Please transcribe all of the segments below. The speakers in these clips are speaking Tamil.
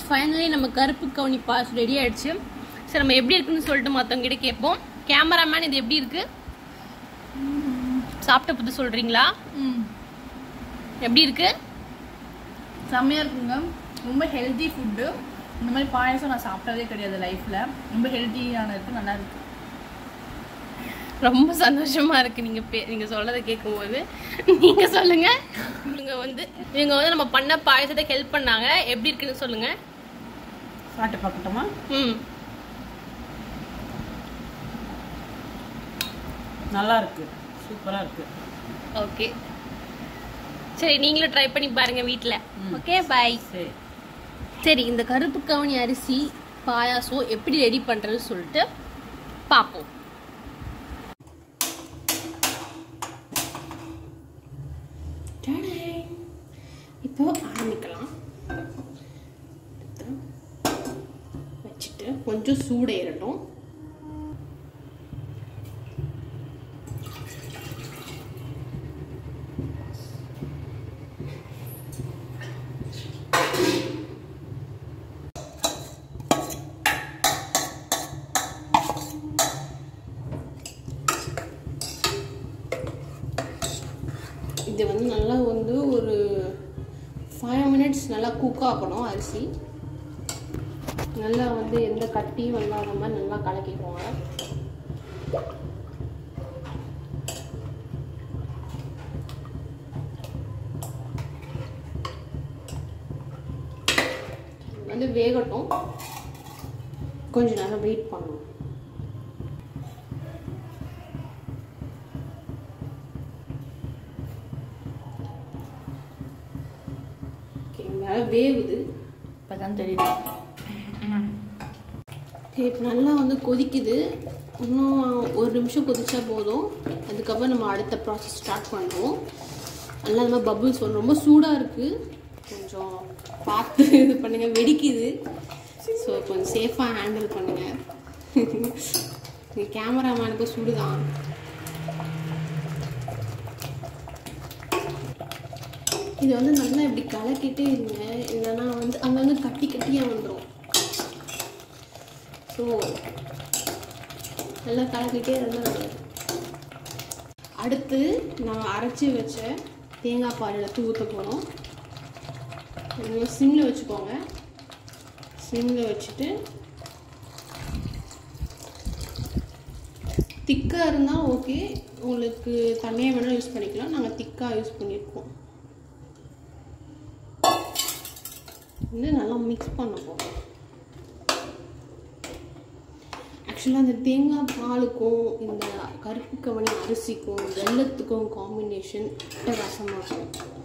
ஃபைனலி நம்ம கருப்பு கவுனி பாஸ் ரெடி ஆயிடுச்சு. சரி நம்ம எப்படி இருக்குன்னு சொல்லிட்டு மற்றவங்க கிட்ட கேட்போம். கேமராமேன் இது எப்படி இருக்கு சாப்பிட்ட புது சொல்றீங்களா? எப்படி இருக்கு? செம்மையா இருக்குங்க. ரொம்ப ஹெல்தி ஃபுட்டு. இந்த மாதிரி பாயசம் நான் சாப்பிட்டதே கிடையாது லைஃப்ல. ரொம்ப ஹெல்த்தியான இருக்கு, நல்லா இருக்கு. ரொம்ப சந்தோஷமா இருக்கு நீங்க சொல்றதை கேட்கும்போது. நீங்க சொல்லுங்க. இவங்க வந்து நம்ம பண்ண பாயசத்தை ஹெல்ப் பண்ணாங்க. எப்படி இருக்குன்னு சொல்லுங்க. சாப்பிட்டு பார்க்கட்டுமா? நல்லா இருக்கு, சூப்பரா இருக்கு. ஓகே சரி, நீங்களும் ட்ரை பண்ணி பாருங்க வீட்ல. Okay bye. சரி இந்த கருப்பு கவுனி அரிசி பாயாசம் எப்படி ரெடி பண்றதுன்னு சொல்லிட்டு பார்ப்போம். இப்போ ஆரம்பிக்கலாம். வச்சுட்டு கொஞ்சம் சூடேறட்டும். இது வந்து நல்லா வந்து ஒரு 5 minutes நல்லா குக் ஆகணும். அரிசி நல்லா வந்து எந்த கட்டியும் இல்லாத மாதிரி நல்லா கலக்கிக்குவாங்க. வந்து வேகட்டும், கொஞ்ச நேரம் வெயிட் பண்ணணும். வேகுது, இப்பதான் தெரியுது. இப்போ நல்லா வந்து கொதிக்குது. இன்னும் 1 நிமிஷம் கொதிச்சா போதும். அதுக்கப்புறம் நம்ம அடுத்த ப்ராசஸ் ஸ்டார்ட் பண்ணுவோம். நல்லா இந்த மாதிரி பபுள்ஸ் வரும். ரொம்ப சூடாக இருக்குது, கொஞ்சம் பார்த்து இது பண்ணுங்கள், வெடிக்குது. ஸோ கொஞ்சம் சேஃபாக ஹேண்டில் பண்ணுங்கள். கேமராமேனுக்கு சூடுதான். இது வந்து நல்லா இப்படி கலக்கிட்டே இருங்க, இல்லைன்னா வந்து அங்கே வந்து கட்டி கட்டியாக வந்துடும். ஸோ நல்லா கலக்கிட்டே இருந்தால் நல்லது. அடுத்து நம்ம அரைச்சி வச்ச தேங்காய் பால் எடுத்து ஊற்ற போகிறோம். சிம்மில் வச்சுக்கோங்க. சிம்மில் வச்சுட்டு திக்காக இருந்தால் ஓகே, உங்களுக்கு தண்ணியாக வேணாலும் யூஸ் பண்ணிக்கலாம். நாங்கள் திக்காக யூஸ் பண்ணியிருக்கோம். வந்து நல்லா மிக்ஸ் பண்ண போகிறோம். ஆக்சுவலாக அந்த தேங்காய் பாலுக்கும் இந்த கருப்பு கவுனி அரிசிக்கும் வெல்லத்துக்கும் காம்பினேஷன் ரசமாக இருக்கும்.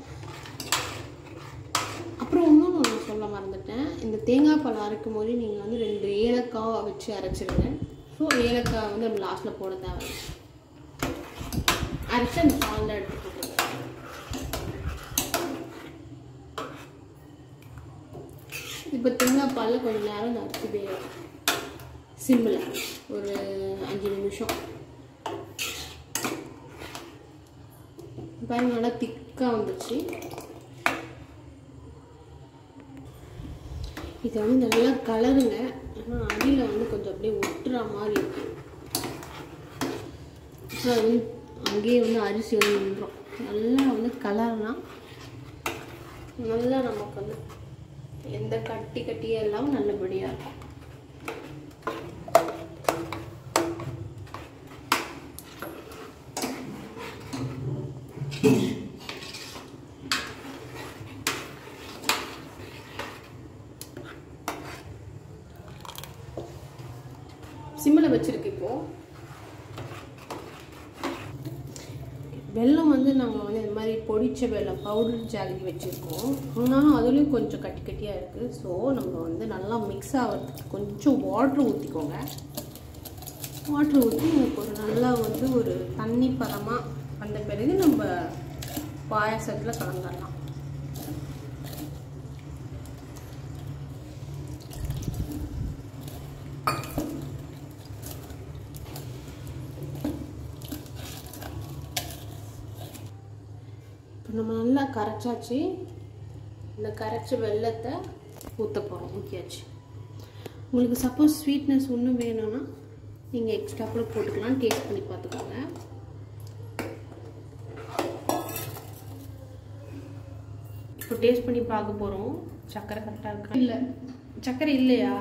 அப்புறம் இன்னும் நான் சொல்ல மறந்துட்டேன், இந்த தேங்காய் பால் அரைக்கும் போது நீங்கள் வந்து 2 ஏலக்காய் வச்சு அரைச்சிருங்க. ஸோ ஏலக்காய் வந்து நம்ம லாஸ்ட்டில் போட தேவை. அரைச்சி அந்த பாலில் எடுத்து போட்டுருங்க. இப்போ தேங்காய் பாலில் கொஞ்சம் நேரம் இந்த அரிசி வேகும். சிம்மில் ஒரு 5 நிமிஷம். பாருங்க நல்லா திக்காக வந்துச்சு. இதை வந்து நல்லா கலருங்க. ஆனால் அடியில் வந்து கொஞ்சம் அப்படியே ஒட்டுற மாதிரி இருக்கு. அப்புறம் அது வந்து அங்கேயே வந்து அரிசி வந்து நின்றோம். நல்லா வந்து கலர்னா நல்லா நமக்கு வந்து எந்த கட்டி கட்டியாக இல்லாமல் நல்லபடியாக இருக்கும். சிம்மில் வச்சிருக்கு. இப்போ வெல்லம் வந்து நாங்கள் வந்து இந்த மாதிரி பொடிச்ச வெல்லம் பவுடர் ஜாகரி வச்சுருக்கோம். ஆனாலும் அதுலேயும் கொஞ்சம் கட்டி கட்டியாக இருக்குது. ஸோ நம்ம வந்து நல்லா மிக்ஸ் ஆகிறதுக்கு கொஞ்சம் வாட்ரு ஊற்றிக்கோங்க. வாட்ரு ஊற்றி ஒரு நல்லா வந்து ஒரு தண்ணி பதமாக வந்த பிறகு நம்ம பாயாசத்தில் கலந்துடலாம். இப்போ நம்ம நல்லா கரைச்சாச்சு. இந்த கரைச்ச வெல்லத்தை ஊற்ற போகிறோம். ஊற்றியாச்சு. உங்களுக்கு சப்போஸ் ஸ்வீட்னஸ் ஒன்றும் வேணும்னா நீங்கள் எக்ஸ்ட்ரா கூட போட்டுக்கலாம். டேஸ்ட் பண்ணி பார்த்துக்கோங்க. இப்போ டேஸ்ட் பண்ணி பார்க்க போகிறோம். சர்க்கரை கரெக்டாக இருக்கா? இல்லை, சர்க்கரை இல்லையா?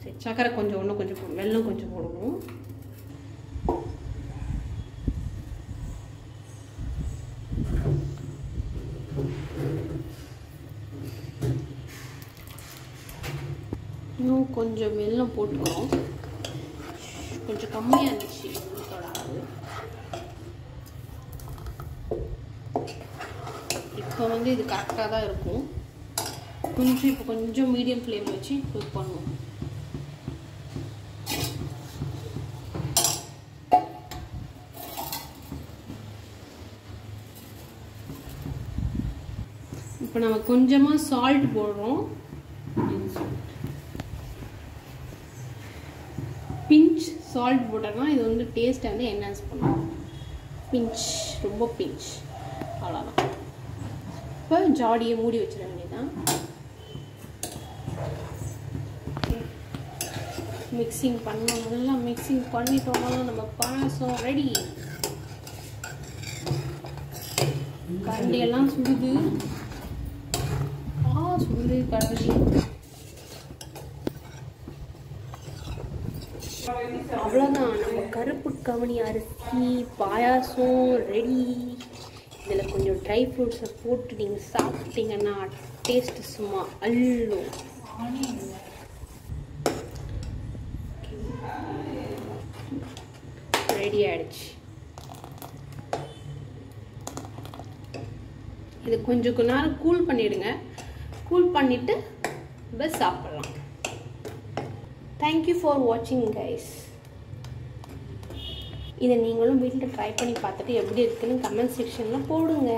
சரி, சர்க்கரை கொஞ்சம் இன்னும் கொஞ்சம் போடும், வெல்லம் கொஞ்சம் போடுவோம். இன்னும் கொஞ்சம் வெல்லம் போட்டுக்கிறோம். கொஞ்சம் கம்மியாக இருந்துச்சு வெல்லத்தோட அளவு. இப்போ வந்து இது கரெக்டாக தான் இருக்கும். இப்போ கொஞ்சம் மீடியம் ஃப்ளேம் வச்சு குக் பண்ணுவோம். இப்போ நம்ம கொஞ்சமாக சால்ட் போடுறோம். பிஞ்ச் சால்ட் போட்டோம்னா இது வந்து டேஸ்ட்டை வந்து என்ஹான்ஸ் பண்ணும். பிஞ்ச், ரொம்ப பிஞ்ச், அவ்வளோதான். இப்போ ஜாடியை மூடி வச்சிட வேண்டியதான். மிக்சிங் பண்ணோம், நல்லா மிக்சிங் பண்ணிட்டோம்னா நம்ம பாயாசம் ரெடி. கரண்டியெல்லாம் சுடுது. சுடுது கரண்டி. அவ்வளோதான், நம்ம கருப்பு கவனி அரிசி பாயாசம் ரெடி. இதில் கொஞ்சம் ட்ரை ஃப்ரூட்ஸை போட்டு நீங்கள் சாப்பிட்டீங்கன்னா டேஸ்ட்டு சும்மா அள்ளும். ரெடி ஆயிடுச்சு. இது கொஞ்சம் நேரம் கூல் பண்ணிடுங்க. கூல் பண்ணிவிட்டு பஸ் சாப்பிடலாம். தேங்க்யூ ஃபார் வாட்சிங் கைஸ். இதை நீங்களும் வீட்டில் ட்ரை பண்ணி பார்த்துட்டு எப்படி இருக்குன்னு கமெண்ட் செக்ஷனில் போடுங்க.